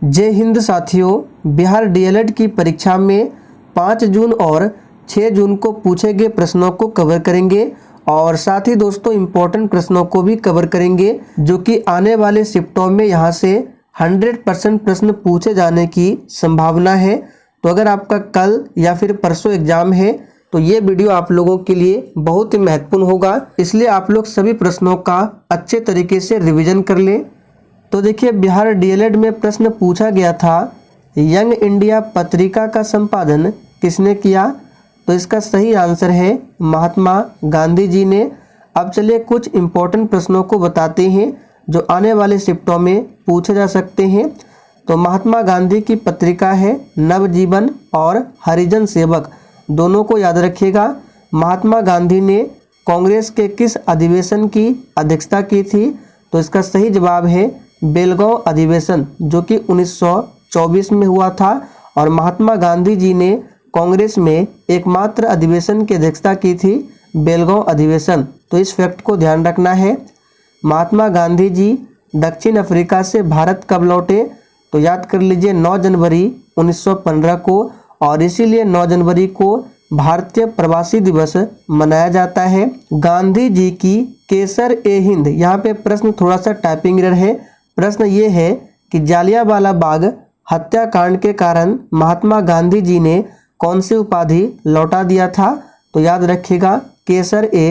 जय हिंद साथियों, बिहार डीएलएड की परीक्षा में 5 जून और 6 जून को पूछे गए प्रश्नों को कवर करेंगे और साथ ही दोस्तों इम्पोर्टेंट प्रश्नों को भी कवर करेंगे जो कि आने वाले शिफ्टों में यहां से 100% प्रश्न पूछे जाने की संभावना है। तो अगर आपका कल या फिर परसों एग्जाम है तो ये वीडियो आप लोगों के लिए बहुत ही महत्वपूर्ण होगा, इसलिए आप लोग सभी प्रश्नों का अच्छे तरीके से रिवीजन कर लें। तो देखिए, बिहार डीएलएड में प्रश्न पूछा गया था, यंग इंडिया पत्रिका का संपादन किसने किया? तो इसका सही आंसर है महात्मा गांधी जी ने। अब चलिए कुछ इम्पोर्टेंट प्रश्नों को बताते हैं जो आने वाले शिफ्टों में पूछे जा सकते हैं। तो महात्मा गांधी की पत्रिका है नवजीवन और हरिजन सेवक, दोनों को याद रखिएगा। महात्मा गांधी ने कांग्रेस के किस अधिवेशन की अध्यक्षता की थी? तो इसका सही जवाब है बेलगांव अधिवेशन, जो कि 1924 में हुआ था। और महात्मा गांधी जी ने कांग्रेस में एकमात्र अधिवेशन की अध्यक्षता की थी, बेलगांव अधिवेशन। तो इस फैक्ट को ध्यान रखना है। महात्मा गांधी जी दक्षिण अफ्रीका से भारत कब लौटे? तो याद कर लीजिए 9 जनवरी 1915 को, और इसीलिए 9 जनवरी को भारतीय प्रवासी दिवस मनाया जाता है। गांधी जी की केसर ए हिंद, यहाँ पे प्रश्न थोड़ा सा टाइपिंग एरर है। प्रश्न ये है कि जालियांवाला बाग हत्याकांड के कारण महात्मा गांधी जी ने कौन सी उपाधि लौटा दिया था? तो याद रखिएगा केसर ए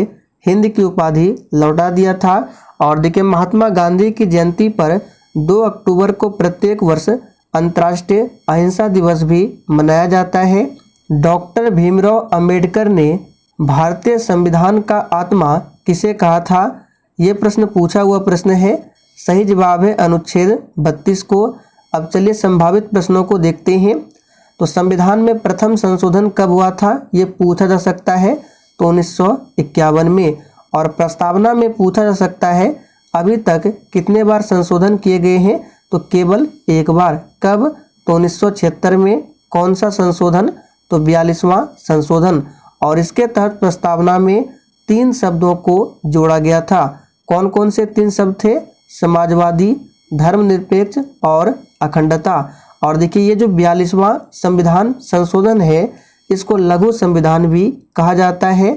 हिंद की उपाधि लौटा दिया था। और देखिए, महात्मा गांधी की जयंती पर 2 अक्टूबर को प्रत्येक वर्ष अंतर्राष्ट्रीय अहिंसा दिवस भी मनाया जाता है। डॉक्टर भीमराव अंबेडकर ने भारतीय संविधान का आत्मा किसे कहा था? ये प्रश्न पूछा हुआ प्रश्न है। सही जवाब है अनुच्छेद 32 को। अब चलिए संभावित प्रश्नों को देखते हैं। तो संविधान में प्रथम संशोधन कब हुआ था? ये पूछा जा सकता है। तो 1951 में। और प्रस्तावना में पूछा जा सकता है अभी तक कितने बार संशोधन किए गए हैं? तो केवल एक बार। कब? तो 1976 में। कौन सा संशोधन? तो 42वां संशोधन। और इसके तहत प्रस्तावना में 3 शब्दों को जोड़ा गया था। कौन कौन से 3 शब्द थे? समाजवादी, धर्मनिरपेक्ष और अखंडता। और देखिए, ये जो 42वां संविधान संशोधन है इसको लघु संविधान भी कहा जाता है।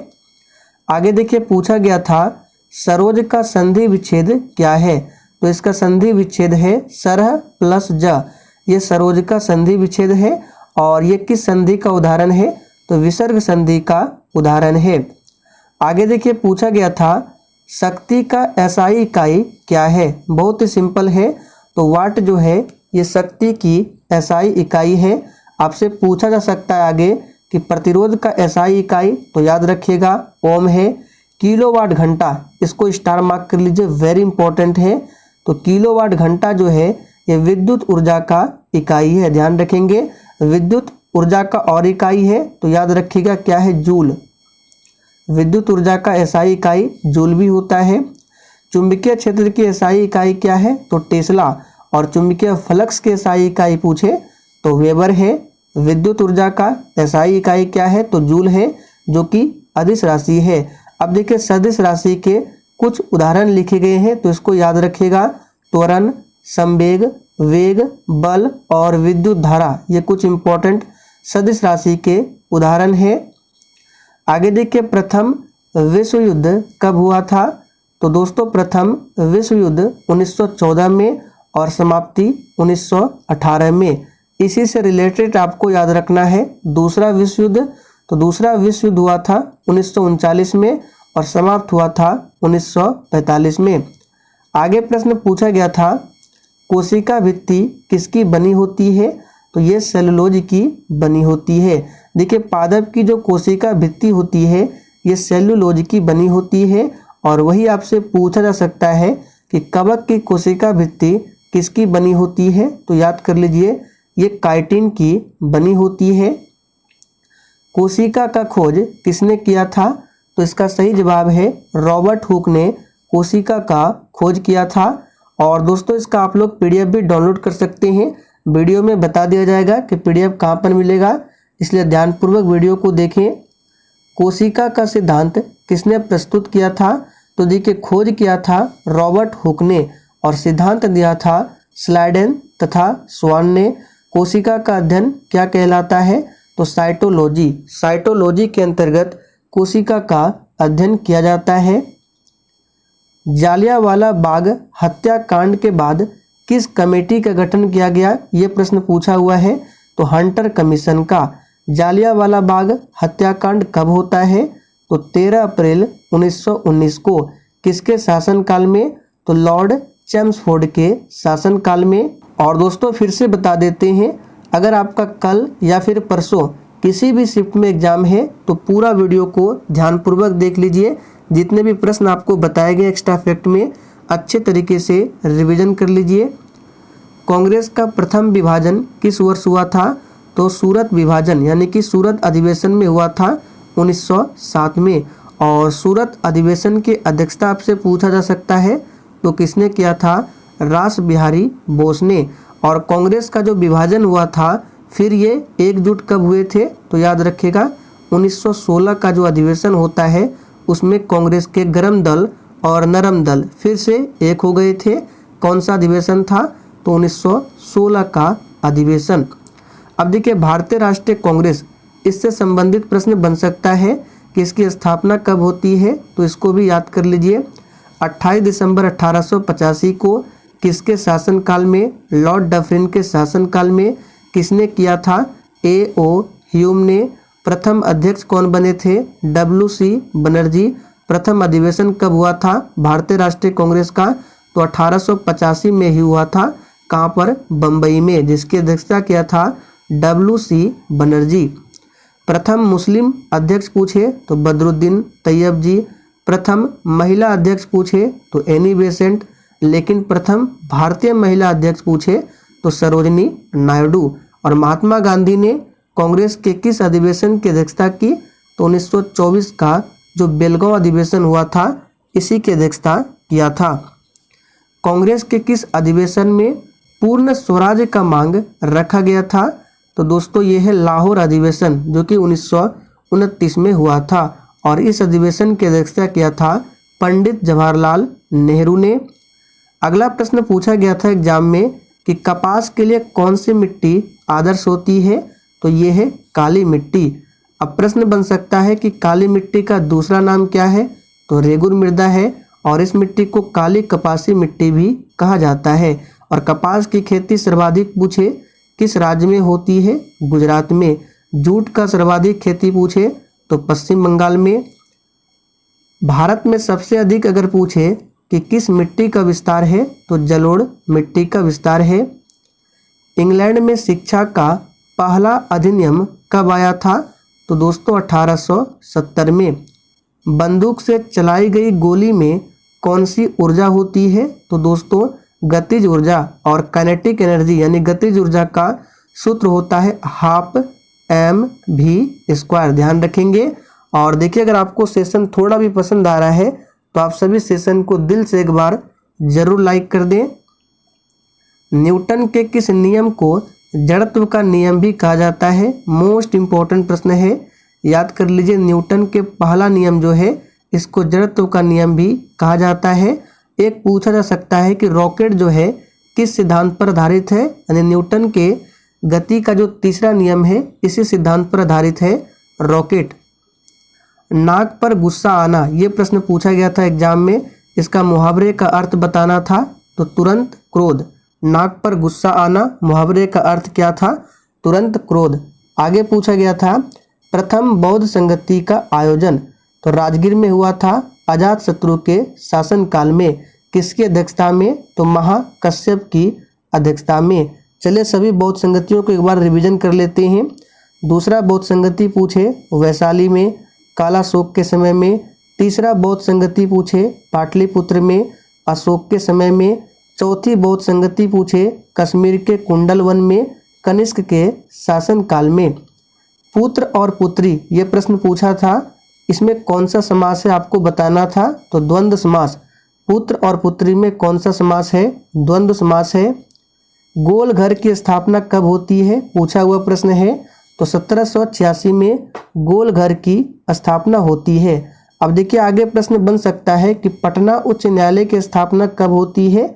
आगे देखिए, पूछा गया था सरोज का संधि विच्छेद क्या है? तो इसका संधि विच्छेद है सरह प्लस ज। ये सरोज का संधि विच्छेद है। और ये किस संधि का उदाहरण है? तो विसर्ग संधि का उदाहरण है। आगे देखिए, पूछा गया था शक्ति का एसआई इकाई क्या है? बहुत ही सिंपल है। तो वाट जो है ये शक्ति की एसआई इकाई है। आपसे पूछा जा सकता है आगे कि प्रतिरोध का एसआई इकाई, तो याद रखिएगा ओम है। किलोवाट घंटा, इसको स्टार मार्क कर लीजिए, वेरी इंपॉर्टेंट है। तो किलोवाट घंटा जो है ये विद्युत ऊर्जा का इकाई है, ध्यान रखेंगे। विद्युत ऊर्जा का और इकाई है तो याद रखिएगा क्या है? जूल। विद्युत ऊर्जा का एसआई इकाई जूल भी होता है। चुंबकीय क्षेत्र की एसआई इकाई क्या है? तो टेस्ला। और चुंबकीय फ्लक्स की एसआई इकाई पूछे तो वेबर है। विद्युत ऊर्जा का एसआई इकाई क्या है? तो जूल है, जो कि अदिश राशि है। अब देखिए, सदिश राशि के कुछ उदाहरण लिखे गए हैं तो इसको याद रखिएगा। त्वरण, संवेग, वेग, बल और विद्युत धारा, ये कुछ इंपॉर्टेंट सदिश राशि के उदाहरण है। आगे देखिए, प्रथम विश्व युद्ध कब हुआ था? तो दोस्तों प्रथम विश्व युद्ध 1914 में और समाप्ति 1918 में। इसी से रिलेटेड आपको याद रखना है दूसरा विश्व युद्ध। तो दूसरा विश्व युद्ध हुआ था 1939 में और समाप्त हुआ था 1945 में। आगे प्रश्न पूछा गया था कोशिका भित्ति किसकी बनी होती है? तो ये सेलुलोज की बनी होती है। देखिए, पादप की जो कोशिका भित्ति होती है ये सेलुलोज की बनी होती है। और वही आपसे पूछा जा सकता है कि कवक की कोशिका भित्ति किसकी बनी होती है? तो याद कर लीजिए ये काइटिन की बनी होती है। कोशिका का खोज किसने किया था? तो इसका सही जवाब है रॉबर्ट हुक ने कोशिका का खोज किया था। और दोस्तों इसका आप लोग पीडीएफ भी डाउनलोड कर सकते हैं। वीडियो में बता दिया जाएगा कि पीडीएफ कहाँ पर मिलेगा, इसलिए ध्यानपूर्वक वीडियो को देखें। कोशिका का सिद्धांत किसने प्रस्तुत किया था? तो देखिए, खोज किया था रॉबर्ट हुक ने और सिद्धांत दिया था स्लाइडेन तथा स्वान ने। कोशिका का अध्ययन क्या कहलाता है? तो साइटोलॉजी। साइटोलॉजी के अंतर्गत कोशिका का अध्ययन किया जाता है। जालियांवाला बाग हत्याकांड के बाद किस कमेटी का गठन किया गया? ये प्रश्न पूछा हुआ है। तो हंटर कमीशन का। जालियांवाला बाग हत्याकांड कब होता है? तो 13 अप्रैल 1919 को। किसके शासनकाल में? तो लॉर्ड चेम्सफोर्ड के शासनकाल में। और दोस्तों फिर से बता देते हैं, अगर आपका कल या फिर परसों किसी भी शिफ्ट में एग्जाम है तो पूरा वीडियो को ध्यानपूर्वक देख लीजिए। जितने भी प्रश्न आपको बताए गए एक्स्ट्रा फैक्ट में अच्छे तरीके से रिवीजन कर लीजिए। कांग्रेस का प्रथम विभाजन किस वर्ष हुआ था? तो सूरत विभाजन यानी कि सूरत अधिवेशन में हुआ था 1907 में। और सूरत अधिवेशन की अध्यक्षता आपसे पूछा जा सकता है तो किसने किया था? रास बिहारी बोस ने। और कांग्रेस का जो विभाजन हुआ था फिर ये एकजुट कब हुए थे? तो याद रखिएगा 1916 का जो अधिवेशन होता है उसमें कांग्रेस के गरम दल और नरम दल फिर से एक हो गए थे। कौन सा अधिवेशन था? तो 1916 का अधिवेशन। अब देखिए भारतीय राष्ट्रीय कांग्रेस, इससे संबंधित प्रश्न बन सकता है कि इसकी स्थापना कब होती है, तो इसको भी याद कर लीजिए। 28 दिसंबर 1885 को। किसके शासनकाल में? लॉर्ड डफरिन के शासनकाल में। किसने किया था? A.O. ह्यूम ने। प्रथम अध्यक्ष कौन बने थे? W.C. बनर्जी। प्रथम अधिवेशन कब हुआ था भारतीय राष्ट्रीय कांग्रेस का? तो 1885 में ही हुआ था। कहाँ पर? बम्बई में, जिसकी अध्यक्षता किया था W.C. बनर्जी। प्रथम मुस्लिम अध्यक्ष पूछे तो बदरुद्दीन तैयब जी। प्रथम महिला अध्यक्ष पूछे तो एनी बेसेंट। लेकिन प्रथम भारतीय महिला अध्यक्ष पूछे तो सरोजनी नायडू। और महात्मा गांधी ने कांग्रेस के किस अधिवेशन की अध्यक्षता की? तो 1924 का जो बेलगांव अधिवेशन हुआ था इसी की अध्यक्षता किया था। कांग्रेस के किस अधिवेशन में पूर्ण स्वराज का मांग रखा गया था? तो दोस्तों ये है लाहौर अधिवेशन जो कि 1929 में हुआ था। और इस अधिवेशन की अध्यक्षता किया था पंडित जवाहरलाल नेहरू ने। अगला प्रश्न पूछा गया था एग्जाम में कि कपास के लिए कौन सी मिट्टी आदर्श होती है? तो ये है काली मिट्टी। अब प्रश्न बन सकता है कि काली मिट्टी का दूसरा नाम क्या है? तो रेगुर मृदा है। और इस मिट्टी को काली कपासी मिट्टी भी कहा जाता है। और कपास की खेती सर्वाधिक पूछे किस राज्य में होती है? गुजरात में। जूट का सर्वाधिक खेती पूछे तो पश्चिम बंगाल में। भारत में सबसे अधिक अगर पूछे कि किस मिट्टी का विस्तार है? तो जलोढ़ मिट्टी का विस्तार है। इंग्लैंड में शिक्षा का पहला अधिनियम कब आया था? तो दोस्तों 1870 में। बंदूक से चलाई गई गोली में कौन सी ऊर्जा होती है? तो दोस्तों गतिज ऊर्जा। और काइनेटिक एनर्जी यानी गतिज ऊर्जा का सूत्र होता है हाफ mv²। ध्यान रखेंगे। और देखिए अगर आपको सेशन थोड़ा भी पसंद आ रहा है तो आप सभी सेशन को दिल से एक बार जरूर लाइक कर दें। न्यूटन के किस नियम को जड़त्व का नियम भी कहा जाता है? मोस्ट इम्पोर्टेंट प्रश्न है, याद कर लीजिए। न्यूटन के पहला नियम जो है इसको जड़त्व का नियम भी कहा जाता है। एक पूछा जा सकता है कि रॉकेट जो है किस सिद्धांत पर आधारित है? यानी न्यूटन के गति का जो तीसरा नियम है इसी सिद्धांत पर आधारित है रॉकेट। नाक पर गुस्सा आना, ये प्रश्न पूछा गया था एग्जाम में। इसका मुहावरे का अर्थ बताना था तो तुरंत क्रोध। नाक पर गुस्सा आना मुहावरे का अर्थ क्या था? तुरंत क्रोध। आगे पूछा गया था प्रथम बौद्ध संगति का आयोजन तो राजगीर में हुआ था अजातशत्रु के शासनकाल में। किसकी अध्यक्षता में? तो महाकश्यप की अध्यक्षता में। चलिए सभी बौद्ध संगतियों को एक बार रिवीजन कर लेते हैं। दूसरा बौद्ध संगति पूछे वैशाली में काला शोक के समय में। तीसरा बौद्ध संगति पूछे पाटलिपुत्र में अशोक के समय में। चौथी बौद्ध संगति पूछे कश्मीर के कुंडल वन में कनिष्क के शासनकाल में। पुत्र और पुत्री ये प्रश्न पूछा था, इसमें कौन सा समास है आपको बताना था? तो द्वंद्व समास। पुत्र और पुत्री में कौन सा समास है? द्वंद्व समास है। गोल घर की स्थापना कब होती है? पूछा हुआ प्रश्न है। तो 1786 में गोल घर की स्थापना होती है। अब देखिए आगे प्रश्न बन सकता है कि पटना उच्च न्यायालय की स्थापना कब होती है?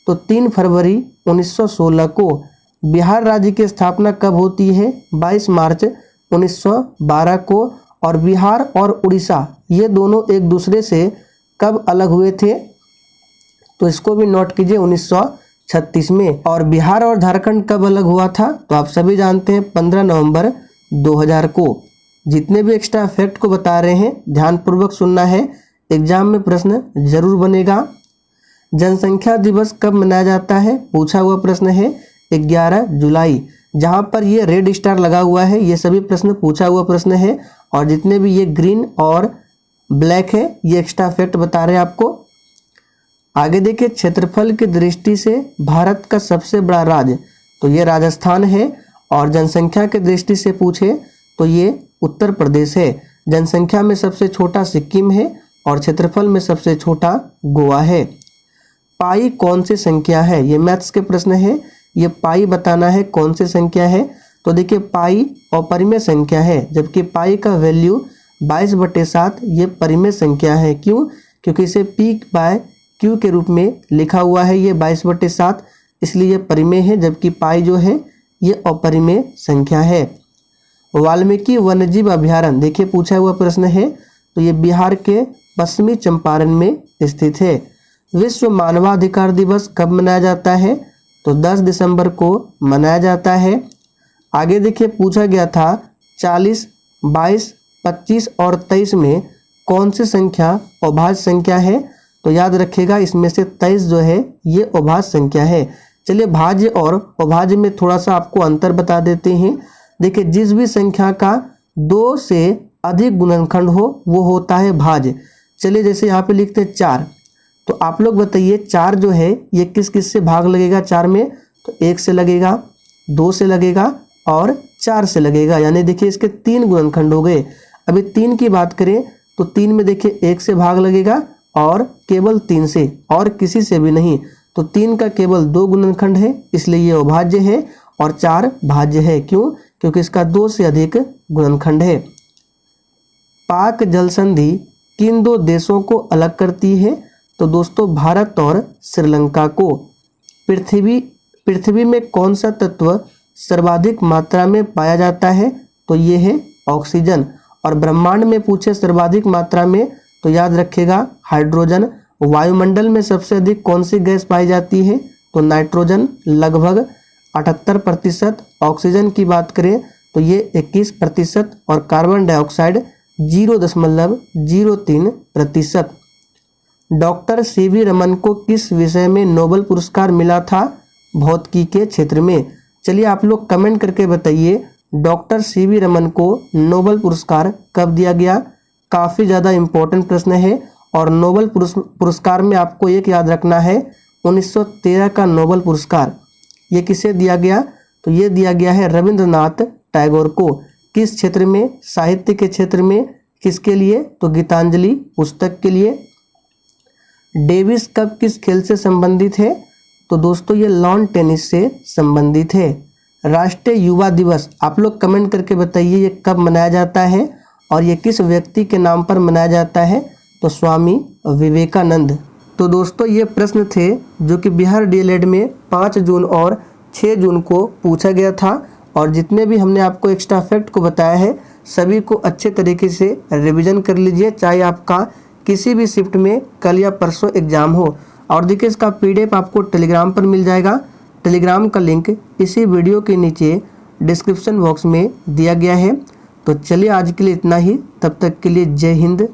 तो 3 फरवरी 1916 को। बिहार राज्य की स्थापना कब होती है? 22 मार्च 1912 को। और बिहार और उड़ीसा ये दोनों एक दूसरे से कब अलग हुए थे? तो इसको भी नोट कीजिए, 1936 में। और बिहार और झारखंड कब अलग हुआ था? तो आप सभी जानते हैं 15 नवंबर 2000 को। जितने भी एक्स्ट्रा फैक्ट को बता रहे हैं ध्यानपूर्वक सुनना है, एग्जाम में प्रश्न जरूर बनेगा। जनसंख्या दिवस कब मनाया जाता है? पूछा हुआ प्रश्न है 11 जुलाई। जहां पर ये रेड स्टार लगा हुआ है ये सभी प्रश्न पूछा हुआ प्रश्न है, और जितने भी ये ग्रीन और ब्लैक है ये एक्स्ट्रा फैक्ट बता रहे हैं आपको। आगे देखिए, क्षेत्रफल की दृष्टि से भारत का सबसे बड़ा राज्य, तो ये राजस्थान है। और जनसंख्या की दृष्टि से पूछे तो ये उत्तर प्रदेश है। जनसंख्या में सबसे छोटा सिक्किम है और क्षेत्रफल में सबसे छोटा गोवा है। पाई कौन सी संख्या है? ये मैथ्स के प्रश्न है, ये पाई बताना है कौन सी संख्या है। तो देखिए, पाई अपरिमेय संख्या है, जबकि पाई का वैल्यू 22/7 ये परिमेय संख्या है। क्यों? क्योंकि इसे p/q के रूप में लिखा हुआ है, ये 22/7 इसलिए ये परिमेय है, जबकि पाई जो है ये अपरिमेय संख्या है। वाल्मीकि वन्यजीव अभयारण्य देखिए पूछा हुआ प्रश्न है, तो ये बिहार के पश्चिमी चंपारण में स्थित है। विश्व मानवाधिकार दिवस कब मनाया जाता है? तो 10 दिसंबर को मनाया जाता है। आगे देखिए, पूछा गया था 40, 22, 25 और 23 में कौन सी संख्या अभाज्य संख्या है? तो याद रखिएगा इसमें से 23 जो है ये अभाज्य संख्या है। चलिए, भाज्य और अभाज्य में थोड़ा सा आपको अंतर बता देते हैं। देखिए, जिस भी संख्या का 2 से अधिक गुणनखंड हो वो होता है भाज्य। चलिए, जैसे यहाँ पे लिखते हैं 4, तो आप लोग बताइए 4 जो है ये किस किस से भाग लगेगा 4 में? तो 1 से लगेगा, 2 से लगेगा और 4 से लगेगा। यानी देखिए इसके 3 गुणनखंड हो गए। अभी 3 की बात करें तो 3 में देखिए 1 से भाग लगेगा और केवल 3 से, और किसी से भी नहीं। तो 3 का केवल 2 गुणनखंड है, इसलिए ये अभाज्य है, और 4 भाज्य है। क्यों? क्योंकि इसका 2 से अधिक गुणनखंड है। पाक जल संधि किन 2 देशों को अलग करती है? तो दोस्तों, भारत और श्रीलंका को। पृथ्वी में कौन सा तत्व सर्वाधिक मात्रा में पाया जाता है? तो ये है ऑक्सीजन। और ब्रह्मांड में पूछे सर्वाधिक मात्रा में तो याद रखिएगा हाइड्रोजन। वायुमंडल में सबसे अधिक कौन सी गैस पाई जाती है? तो नाइट्रोजन लगभग 78%। ऑक्सीजन की बात करें तो ये 21% और carbon dioxide 0.03%। Doctor CV Raman को किस विषय में नोबेल पुरस्कार मिला था? भौतिकी के क्षेत्र में। चलिए, आप लोग कमेंट करके बताइए डॉक्टर सीवी रमन को नोबेल पुरस्कार कब दिया गया? काफ़ी ज़्यादा इम्पोर्टेंट प्रश्न है। और नोबेल पुरस्कार में आपको एक याद रखना है, 1913 का नोबेल पुरस्कार ये किसे दिया गया? तो ये दिया गया है रविंद्रनाथ टैगोर को। किस क्षेत्र में? साहित्य के क्षेत्र में। किसके लिए? तो गीतांजलि पुस्तक के लिए। डेविस कप किस खेल से संबंधित है? तो दोस्तों, ये लॉन टेनिस से संबंधित है। राष्ट्रीय युवा दिवस आप लोग कमेंट करके बताइए ये कब मनाया जाता है और ये किस व्यक्ति के नाम पर मनाया जाता है? तो स्वामी विवेकानंद। तो दोस्तों, ये प्रश्न थे जो कि बिहार डीएलएड में 5 जून और 6 जून को पूछा गया था। और जितने भी हमने आपको एक्स्ट्रा फैक्ट को बताया है सभी को अच्छे तरीके से रिवीजन कर लीजिए, चाहे आपका किसी भी शिफ्ट में कल या परसों एग्जाम हो। और देखिए, इसका पीडीएफ आपको टेलीग्राम पर मिल जाएगा। टेलीग्राम का लिंक इसी वीडियो के नीचे डिस्क्रिप्शन बॉक्स में दिया गया है। तो चलिए, आज के लिए इतना ही। तब तक के लिए जय हिंद,